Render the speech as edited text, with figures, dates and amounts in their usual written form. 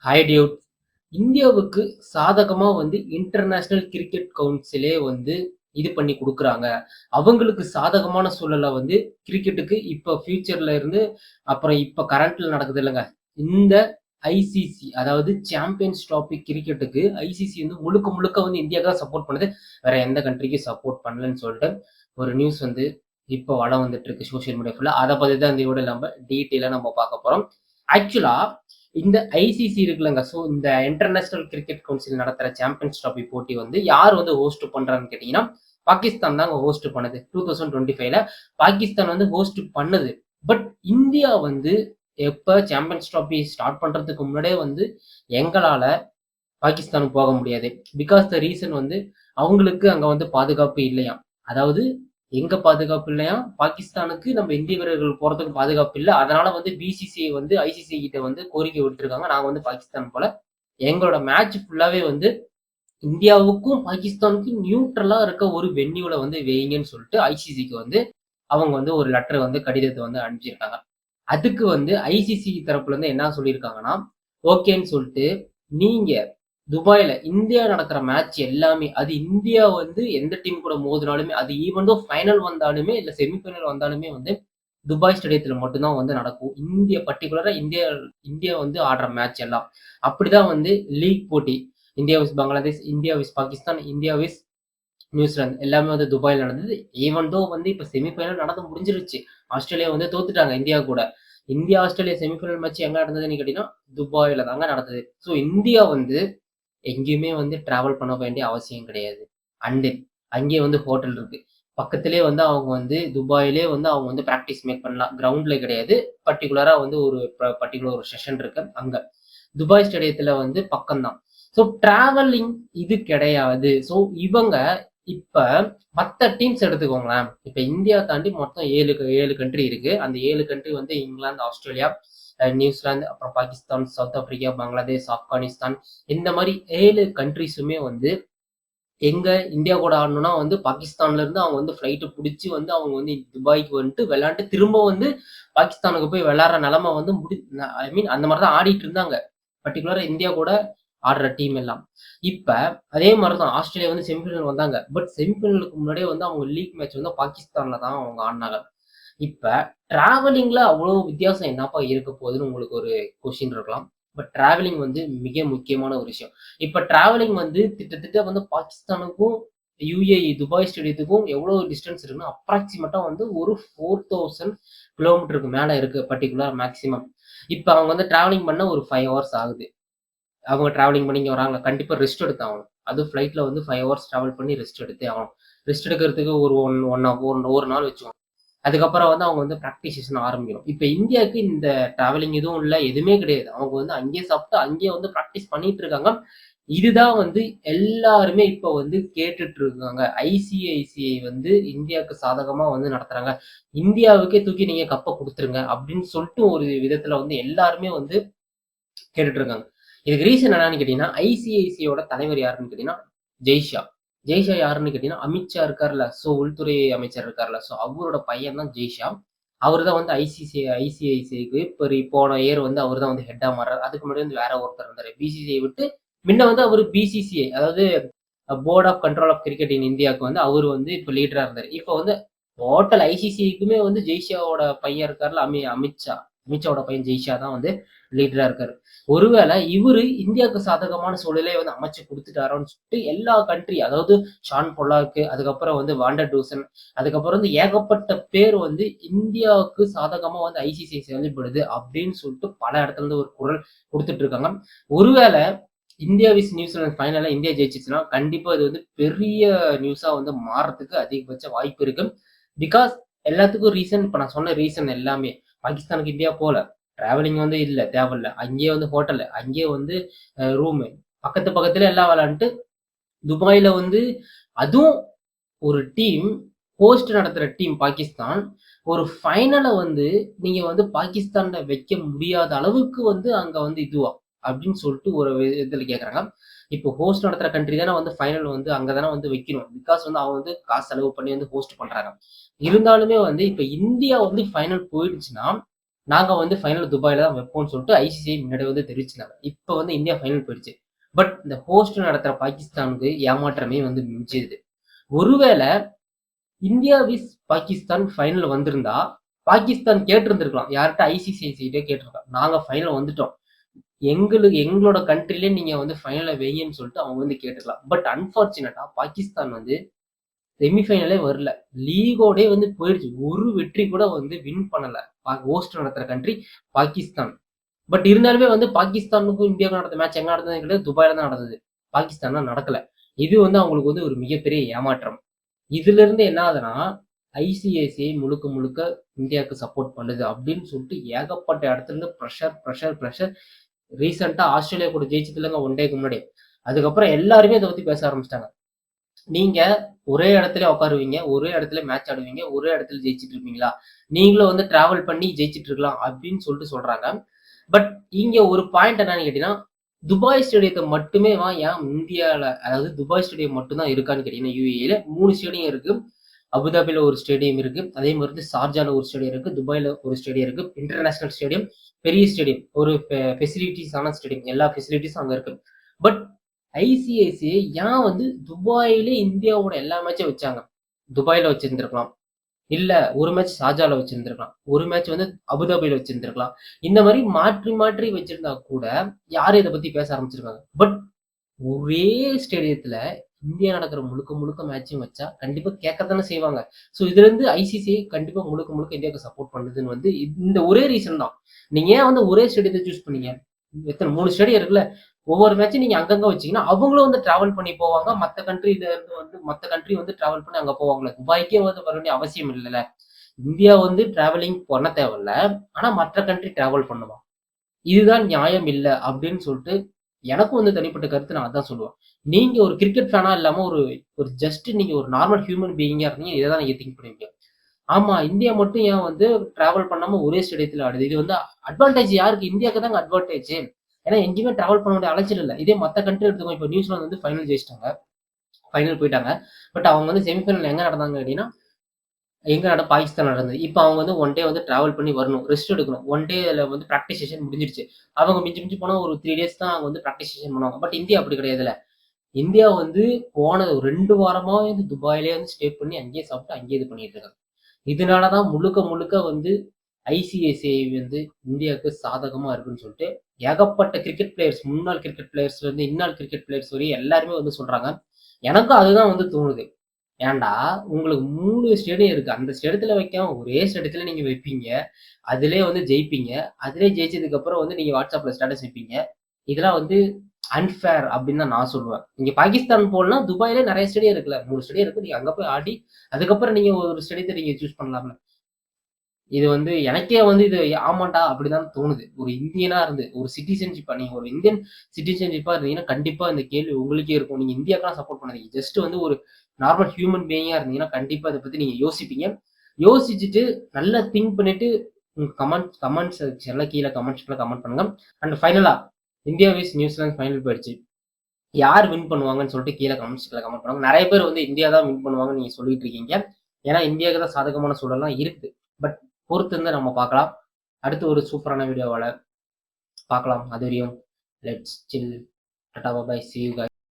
Hi Dude. இந்தியாவுக்கு சாதகமா வந்து இன்டர்நேஷனல் கிரிக்கெட் கவுன்சிலே வந்து இது பண்ணி குடுக்குறாங்க. அவங்களுக்கு சாதகமான சூழல வந்து கிரிக்கெட்டுக்கு இப்ப ஃபியூச்சர்ல இருந்து அப்புறம் இப்ப கரண்ட்ல நடக்குது இல்லங்க. இந்த ஐசிசி அதாவது சாம்பியன்ஸ் டிராபி கிரிக்கெட்டுக்கு ஐசிசி வந்து முழுக்க முழுக்க வந்து இந்தியாவுக்கு தான் சப்போர்ட் பண்ணுது. வேற எந்த கண்ட்ரிக்கும் சப்போர்ட் பண்ணலன்னு சொல்லிட்டு ஒரு நியூஸ் வந்து இப்போ வலம் வந்துட்டு இருக்கு சோசியல் மீடியா ஃபுல்லா. அத பத்தி தான் இந்த வீடியோல நம்ம டீட்டெயிலா நம்ம பார்க்க போறோம். ஆக்சுவலா இந்த ஐசிசி இருக்குல்லங்க. ஸோ இந்த இன்டர்நேஷனல் கிரிக்கெட் கவுன்சில் நடத்துற சாம்பியன்ஸ் டிராபி போட்டி வந்து யார் வந்து ஹோஸ்ட் பண்றான்னு கேட்டீங்கன்னா, பாகிஸ்தான் தாங்க ஹோஸ்ட் பண்ணுது. 2025ல பாகிஸ்தான் வந்து ஹோஸ்ட் பண்ணுது. பட் இந்தியா வந்து எப்ப சாம்பியன்ஸ் டிராபி ஸ்டார்ட் பண்றதுக்கு முன்னாடியே வந்து எங்களால பாகிஸ்தானுக்கு போக முடியாது. பிகாஸ் த ரீசன் வந்து அவங்களுக்கு அங்க வந்து பாதுகாப்பு இல்லையாம். அதாவது எங்க பாதுகாப்பு இல்லையாம், பாகிஸ்தானுக்கு நம்ம இந்திய வீரர்கள் போறதுக்கு பாதுகாப்பு இல்ல. அதனால வந்து பிசிசிஐ வந்து ஐசிசி கிட்ட வந்து கோரிக்கை விட்டுருக்காங்க. நாங்க வந்து பாகிஸ்தான் போல. எங்களோட மேட்ச் ஃபுல்லாவே வந்து இந்தியாவுக்கும் பாகிஸ்தானுக்கும் நியூட்ரலா இருக்க ஒரு வென்யூல வந்து வைங்கன்னு சொல்லிட்டு ஐசிசிக்கு வந்து அவங்க வந்து ஒரு லெட்டர் வந்து கடிதத்தை வந்து அனுப்பிச்சிருக்காங்க. அதுக்கு வந்து ஐசிசி தரப்புல இருந்து என்ன சொல்லியிருக்காங்கன்னா, ஓகேன்னு சொல்லிட்டு நீங்க துபாயில இந்தியா நடக்கிற மேட்ச் எல்லாமே அது இந்தியா வந்து எந்த டீம் கூட மோதினாலுமே அது ஈவன் தோ ஃபைனல் வந்தாலுமே இல்ல செமிஃபைனல் வந்தாலுமே வந்து துபாய் ஸ்டேடியத்துல மட்டும்தான் வந்து நடக்கும். இந்தியா பர்டிகுலரா இந்தியா இந்தியா வந்து ஆடுற மேட்ச் எல்லாம் அப்படிதான் வந்து லீக் போட்டி இந்தியா விஸ் பங்களாதேஷ், இந்தியா விஸ் பாகிஸ்தான், இந்தியா விஸ் நியூசிலாந்து எல்லாமே வந்து துபாயில் நடந்தது. ஈவன் தோ வந்து இப்ப செமிஃபைனல் நடந்து முடிஞ்சிருச்சு. ஆஸ்திரேலியா வந்து தோத்துட்டாங்க இந்தியா கூட. இந்தியா ஆஸ்திரேலியா செமிஃபைனல் மேட்ச் எங்க நடந்ததுன்னு கேட்டீங்கன்னா துபாயில தாங்க நடந்தது. ஸோ இந்தியா வந்து எங்கேயுமே வந்து டிராவல் பண்ண வேண்டிய அவசியம் கிடையாது. அண்ட் அங்கேயே வந்து ஹோட்டல் இருக்கு. பக்கத்திலேயே வந்து அவங்க வந்து துபாயிலே வந்து அவங்க வந்து பிராக்டிஸ் மேக் பண்ணலாம். கிரவுண்ட்ல கிடையாது. பர்ட்டிகுலரா வந்து ஒரு பர்ட்டிகுலர் ஒரு செஷன் இருக்கு அங்க. துபாய் ஸ்டேடியத்துல வந்து பக்கம் தான். ஸோ டிராவலிங் இது கிடையாது. ஸோ இவங்க இப்ப மத்த டீம்ஸ் எடுத்துக்கோங்களேன். இப்ப இந்தியா தாண்டி மொத்தம் 7 கண்ட்ரி இருக்கு. அந்த 7 கண்ட்ரி வந்து இங்கிலாந்து, ஆஸ்திரேலியா, நியூசிலாந்து, அப்புறம் பாகிஸ்தான், சவுத் ஆப்பிரிக்கா, பங்களாதேஷ், ஆப்கானிஸ்தான் இந்த மாதிரி 7 கண்ட்ரிஸுமே வந்து எங்க இந்தியா கூட ஆடணும்னா வந்து பாகிஸ்தான்ல இருந்து அவங்க வந்து ஃபிளைட் பிடிச்சி வந்து அவங்க வந்து துபாய்க்கு வந்துட்டு விளையாண்டு திரும்ப வந்து பாகிஸ்தானுக்கு போய் விளையாடுற நிலைமை வந்து ஐ மீன் அந்த மாதிரி தான் ஆடிட்டு இருந்தாங்க. பர்டிகுலரா இந்தியா கூட ஆடுற டீம் எல்லாம். இப்ப அதே மாதிரிதான் ஆஸ்திரேலியா வந்து செமிஃபைனல் வந்தாங்க. பட் செமிஃபைனலுக்கு முன்னாடியே வந்து அவங்க லீக் மேட்ச் வந்து பாகிஸ்தான்ல தான் அவங்க ஆடினாங்க. இப்ப டிராவலிங்ல அவ்வளவு வித்தியாசம் என்னப்பா இருக்க போகுதுன்னு உங்களுக்கு ஒரு கொஸ்டின் இருக்கலாம். பட் டிராவலிங் வந்து மிக முக்கியமான ஒரு விஷயம். இப்ப டிராவலிங் வந்து கிட்டத்தட்ட வந்து பாகிஸ்தானுக்கும் யுஏஇ துபாய் ஸ்டேடியத்துக்கும் எவ்வளவு டிஸ்டன்ஸ் இருக்குன்னா அப்ராக்சிமேட்டா வந்து ஒரு 4000 கிலோமீட்டருக்கு மேல இருக்கு பர்டிகுலர் மேக்ஸிமம். இப்ப அவங்க வந்து டிராவலிங் பண்ண ஒரு 5 ஹவர்ஸ் ஆகுது. அவங்க டிராவலிங் பண்ணி இங்க வராங்க. கண்டிப்பா ரெஸ்ட் எடுத்தாகணும். அதுவும் ஃபிளைட்ல வந்து 5 ஹவர்ஸ் டிராவல் பண்ணி ரெஸ்ட் எடுத்தே ஆகணும். ரெஸ்ட் எடுக்கிறதுக்கு ஒரு ஒரு நாள் வச்சுக்கோங்க. அதுக்கப்புறம் வந்து அவங்க வந்து பிராக்டிஸ் செஷன் ஆரம்பிக்கணும். இப்ப இந்தியாவுக்கு இந்த டிராவலிங் எதுவும் இல்ல, எதுவுமே கிடையாது. அவங்க வந்து அங்கேயே சாப்பிட்டு அங்கேயே வந்து பிராக்டிஸ் பண்ணிட்டு இருக்காங்க. இதுதான் வந்து எல்லாருமே இப்ப வந்து கேட்டுட்டு இருக்காங்க. ஐசிஐசிஐ வந்து இந்தியாவுக்கு சாதகமா வந்து நடத்துறாங்க. இந்தியாவுக்கே தூக்கி நீங்க கப்ப குடுத்துருங்க அப்படின்னு சொல்லிட்டு ஒரு விதத்துல வந்து எல்லாருமே வந்து கேட்டுட்டு இருக்காங்க. இதுக்கு ரீசன் என்னன்னு கேட்டீங்கன்னா, ஐசிஐசியோட தலைவர் யாருன்னு கேட்டீங்கன்னா, ஜெய்ஷா. ஜெய்ஷா யாருன்னு கேட்டீங்கன்னா, அமித்ஷா இருக்கார்ல, ஸோ உள்துறை அமைச்சர் இருக்கார்ல, ஸோ அவரோட பையன் தான் ஜெய்ஷா. அவரு தான் வந்து ஐசிஐசிஐக்கு போன இயர் வந்து அவரு தான் வந்து ஹெட்டா மாறாரு. அதுக்கு முன்னாடி வந்து வேற ஒருத்தர் இருந்தாரு. பிசிசிஐ விட்டு முன்ன வந்து அவரு பிசிசிஐ அதாவது board of control of cricket in இந்தியாவுக்கு வந்து அவரு வந்து இப்ப லீடரா இருந்தாரு. இப்ப வந்து டோட்டல் ஐசிசிஐக்குமே வந்து ஜெய்ஷாவோட பையன் இருக்காருல அமித்ஷா. அமித்ஷாவோட பையன் ஜெய்ஷா தான் வந்து லீடரா இருக்காரு. ஒருவேளை இவரு இந்தியாவுக்கு சாதகமான சூழலே வந்து அமைச்சு கொடுத்துட்டாரோன்னு சொல்லிட்டு எல்லா கண்ட்ரி அதாவது ஷான் பொல்லாக்கு, அதுக்கப்புறம் வந்து வாண்டர் டூசன், அதுக்கப்புறம் வந்து ஏகப்பட்ட பேர் வந்து இந்தியாவுக்கு சாதகமா வந்து ஐசிசி செயல்படுது அப்படின்னு சொல்லிட்டு பல இடத்துல இருந்து ஒரு குரல் கொடுத்துட்டு இருக்காங்க. ஒருவேளை இந்தியா விஸ் நியூசிலாந்து ஃபைனல்ல இந்தியா ஜெயிச்சிச்சுன்னா கண்டிப்பா இது வந்து பெரிய நியூஸா வந்து மாறதுக்கு அதிகபட்ச வாய்ப்பு இருக்கு. பிகாஸ் எல்லாத்துக்கும் ரீசன் இப்ப நான் சொன்ன ரீசன் எல்லாமே பாகிஸ்தானுக்கு இந்தியா போல டிராவலிங் வந்து இல்ல தேவையில்ல. அங்கேயே வந்து ஹோட்டல், அங்கேயே வந்து ரூமு பக்கத்து பக்கத்துல எல்லாம் விளையாண்டுட்டு துபாயில வந்து அதுவும் ஒரு டீம் ஹோஸ்ட் நடத்துற டீம் பாகிஸ்தான் ஒரு ஃபைனலை வந்து நீங்க வந்து பாகிஸ்தான்ல வைக்க முடியாத அளவுக்கு வந்து அங்க வந்து இதுவா அப்படின்னு சொல்லிட்டு ஒரு இதுல கேக்குறாங்க. இப்போ ஹோஸ்ட் நடத்துற கண்ட்ரி தானே வந்து ஃபைனல் வந்து அங்கதானே வந்து வைக்கணும். பிகாஸ் வந்து அவங்க வந்து காசு செலவு பண்ணி வந்து ஹோஸ்ட் பண்றாங்க. இருந்தாலுமே வந்து இப்ப இந்தியா வந்து ஃபைனல் போயிடுச்சுன்னா நாங்க வந்து ஃபைனல் துபாயில தான் வைப்போம்னு சொல்லிட்டு ஐசிசிஐ முன்னாடி வந்து தெரிவிச்சிருந்தாங்க. இப்ப வந்து இந்தியா ஃபைனல் போயிடுச்சு. பட் இந்த ஹோஸ்ட் நடத்துற பாகிஸ்தானுக்கு ஏமாற்றமே வந்து மிஞ்சுது. ஒருவேளை இந்தியா விஸ் பாகிஸ்தான் ஃபைனல் வந்திருந்தா பாகிஸ்தான் கேட்டிருந்திருக்கலாம். யார்கிட்ட ஐசிசிஐ கிட்ட கேட்டிருக்கலாம். நாங்க ஃபைனல் வந்துட்டோம். எங்களோட கண்ட்ரிலே நீங்க வந்து ஃபைனல்ல வைங்கன்னு சொல்லிட்டு அவங்க வந்து கேட்டுக்கலாம். பட் அன்பார்ச்சுனேட்டா பாகிஸ்தான் வந்து செமிஃபைனலே வரல. லீகோடே வந்து போயிடுச்சு. ஒரு வெற்றி கூட வந்து வின் பண்ணல. ஹோஸ்ட் நடத்துற கண்ட்ரி பாகிஸ்தான். பட் இருந்தாலுமே வந்து பாகிஸ்தானுக்கும் இந்தியாவுக்கும் நடந்த மேட்ச் எங்க நடந்தது கிடையாது, துபாயில தான் நடந்தது. பாகிஸ்தான்ல நடக்கல. இது வந்து அவங்களுக்கு வந்து ஒரு மிகப்பெரிய ஏமாற்றம். இதுல இருந்து என்ன ஆகுதுன்னா ஐசிஐசிஐ முழுக்க முழுக்க இந்தியாவுக்கு சப்போர்ட் பண்ணுது அப்படின்னு சொல்லிட்டு ஏகப்பட்ட இடத்துல இருந்து ப்ரெஷர். ரீசெண்டா ஆஸ்திரேலியா கூட ஜெயிச்சது இல்லைங்க ஒன் டேக்கு முன்னாடி. அதுக்கப்புறம் எல்லாருமே இதை பத்தி பேச ஆரம்பிச்சிட்டாங்க. நீங்க ஒரே இடத்துல உட்காருவீங்க, ஒரே இடத்துல மேட்ச் ஆடுவீங்க, ஒரே இடத்துல ஜெயிச்சிட்டு இருப்பீங்களா? நீங்களும் வந்து டிராவல் பண்ணி ஜெயிச்சிட்டு இருக்கலாம் அப்படின்னு சொல்லிட்டு சொல்றாங்க. பட் இங்க ஒரு பாயிண்ட் என்னன்னு கேட்டீங்கன்னா, துபாய் ஸ்டேடியத்தை மட்டுமே ஏன் இந்தியால, அதாவது துபாய் ஸ்டேடியம் மட்டும் தான் இருக்கான்னு கேட்டீங்கன்னா, யுஏஇல 3 ஸ்டேடியம் இருக்கு. அபுதாபில ஒரு ஸ்டேடியம் இருக்கு. அதே மாதிரி வந்து ஷார்ஜால ஒரு ஸ்டேடியம் இருக்கு. துபாயில ஒரு ஸ்டேடியம் இருக்கு. இன்டர்நேஷனல் ஸ்டேடியம், பெரிய ஸ்டேடியம், ஒரு ஃபெசிலிட்டிஸான ஸ்டேடியம். எல்லா ஃபெசிலிட்டிஸும் அங்க இருக்கு. பட் ஐசிஐசிஐ ஏன் வந்து துபாயிலே இந்தியாவோட எல்லா மேட்சும் வச்சாங்க? துபாயில வச்சிருந்திருக்கலாம். இல்ல ஒரு மேட்ச் ஷார்ஜால வச்சிருந்திருக்கலாம். ஒரு மேட்ச் வந்து அபுதாபில வச்சிருந்திருக்கலாம். இந்த மாதிரி மாற்றி மாற்றி வச்சிருந்தா கூட யாரும் இதை பத்தி பேச ஆரம்பிச்சிருக்காங்க. பட் ஒரே ஸ்டேடியத்துல இந்தியா நடக்கிற முழுக்க முழுக்க மேட்சும் வச்சா கண்டிப்பா கேட்கத்தானே செய்வாங்க. ஸோ இதுல இருந்து ஐசிசிஐ கண்டிப்பா முழுக்க முழுக்க இந்தியாவுக்கு சப்போர்ட் பண்ணுதுன்னு வந்து இந்த ஒரே ரீசன் தான். நீங்க ஏன் வந்து ஒரே ஸ்டேடியத்தை சூஸ் பண்ணீங்க? எத்தனை 3 ஸ்டேடியம் இருக்குல்ல. ஒவ்வொரு மேட்சும் நீங்க அங்கங்க வச்சீங்கன்னா அவங்களும் வந்து டிராவல் பண்ணி போவாங்க. மத்த கண்ட்ரி வந்து டிராவல் பண்ணி அங்க போவாங்கல்ல. துபாய்க்கே வந்து வர வேண்டிய அவசியம் இல்லைல்ல. இந்தியா வந்து டிராவலிங் பண்ண தேவையில்ல. ஆனா மற்ற கண்ட்ரி டிராவல் பண்ணுவான். இதுதான் நியாயம் இல்ல அப்படின்னு சொல்லிட்டு எனக்கும் வந்து தனிப்பட்ட கருத்து நான் அதான் சொல்லுவேன். நீங்க ஒரு கிரிக்கெட் ஃபேனா இல்லாம ஒரு ஒரு ஜஸ்ட் நீங்க ஒரு நார்மல் ஹியூமன் பீயிங்கா இருந்தீங்க, இத தான் நீங்க திங்க் பண்ணுவீங்க. ஆமா, இந்தியா மட்டும் ஏன் வந்து டிராவல் பண்ணாம ஒரே ஸ்டேடியத்துல ஆடுது? இது வந்து அட்வான்டேஜ் யாருக்கு? இந்தியாவுக்கு தாங்க அட்வான்டேஜ். ஏன்னா எங்கேயுமே டிராவல் பண்ண வேண்டிய அலைச்சல் இல்ல. இதே மத்த கண்ட்ரி எடுத்துக்கோ. இப்ப நியூசிலாந்து வந்து ஃபைனல் ஜெயிச்சிட்டாங்க. ஃபைனல் போயிட்டாங்க. பட் அவங்க வந்து செமிஃபைனல் எங்க நடந்தாங்க அப்படின்னா, பாகிஸ்தான் நடந்தது. இப்ப அவங்க வந்து ஒன் டே வந்து டிராவல் பண்ணி வரணும். ரெஸ்ட் எடுக்கணும். ஒன் டேல வந்து பிராக்டிஸ் செஷன் முடிஞ்சிருச்சு. அவங்க மிஞ்சி மிஞ்சி போனா ஒரு 3 டேஸ் தான் அவங்க வந்து பிராக்டிஸ் செஷன் பண்ணுவாங்க. பட் இந்தியா அப்படி கிடையாதுல்ல. இந்தியா வந்து போன 2 வாரமா வந்து துபாயிலே வந்து ஸ்டே பண்ணி அங்கேயே சாப்பிட்டு அங்கேயே இது பண்ணிட்டு இருக்காங்க. இதனாலதான் முழுக்க முழுக்க வந்து ஐசிஐசிஐ வந்து இந்தியாவுக்கு சாதகமா இருக்குன்னு சொல்லிட்டு ஏகப்பட்ட கிரிக்கெட் பிளேயர்ஸ், முன்னாள் கிரிக்கெட் பிளேயர்ஸ்ல இருந்து இந்நாள் கிரிக்கெட் பிளேயர்ஸ் வரையும் எல்லாருமே வந்து சொல்றாங்க. எனக்கும் அதுதான் வந்து தோணுது. ஏன்டா உங்களுக்கு 3 ஸ்டேடியம் இருக்கு. அந்த ஸ்டேடியத்துல வைக்காம ஒரே ஸ்டேடியத்துல நீங்க வைப்பீங்க. அதிலே வந்து ஜெயிப்பீங்க. அதிலே ஜெயிச்சதுக்கு அப்புறம் வந்து நீங்க வாட்ஸ்அப்ல ஸ்டேட்டஸ் வைப்பீங்க. இதெல்லாம் வந்து அன்ஃபேர் அப்படின்னு தான் நான் சொல்லுவேன். நீங்க பாகிஸ்தான் போலனா துபாயிலே நிறைய ஸ்டேடியம் இருக்குல்ல. 3 ஸ்டேடியம் இருக்கு. நீங்க அங்க போய் ஆடி அதுக்கப்புறம் நீங்க ஒரு ஸ்டேடியத்தை நீங்க சூஸ் பண்ணலாம்ல. இது வந்து எனக்கே வந்து இது ஆமாண்டா அப்படிதான் தோணுது. ஒரு இந்தியனா இருந்து ஒரு சிட்டிசன்ஷிப்பா நீங்க ஒரு இந்தியன் சிட்டிசன்ஷிப்பா இருந்தீங்கன்னா கண்டிப்பா இந்த கேள்வி உங்களுக்கே இருக்கும். நீங்க இந்தியாக்கெல்லாம் சப்போர்ட் பண்ணாதீங்க. ஜஸ்ட் வந்து ஒரு நார்மல் ஹியூமன் பீயிங்கா இருந்தீங்கன்னா கண்டிப்பா இத பத்தி நீங்க யோசிப்பீங்க. யோசிச்சுட்டு நல்லா திங்க் பண்ணிட்டு உங்க கமெண்ட் செக்ஷன்ல கீழ கமெண்ட்ஸ்ல கமெண்ட் பண்ணுங்க. அண்ட் ஃபைனலா இந்தியா விஸ் நியூசிலாந்து ஃபைனல் போயிடுச்சு. யார் வின் பண்ணுவாங்கன்னு சொல்லிட்டு கீழ கமெண்ட்ஸ்ல கமெண்ட் பண்ணுங்க. நிறைய பேர் வந்து இந்தியா தான் வின் பண்ணுவாங்கன்னு நீங்க சொல்லிட்டு இருக்கீங்க. ஏன்னா இந்தியாவுக்கு தான் சாதகமான சூழல்லாம் இருக்குது. பட் பொறுத்து இருந்து நம்ம பார்க்கலாம். அடுத்து ஒரு சூப்பரான வீடியோவால பார்க்கலாம். அதுவரையும் லெட்ஸ் சில். டாடா bye bye. see you guys.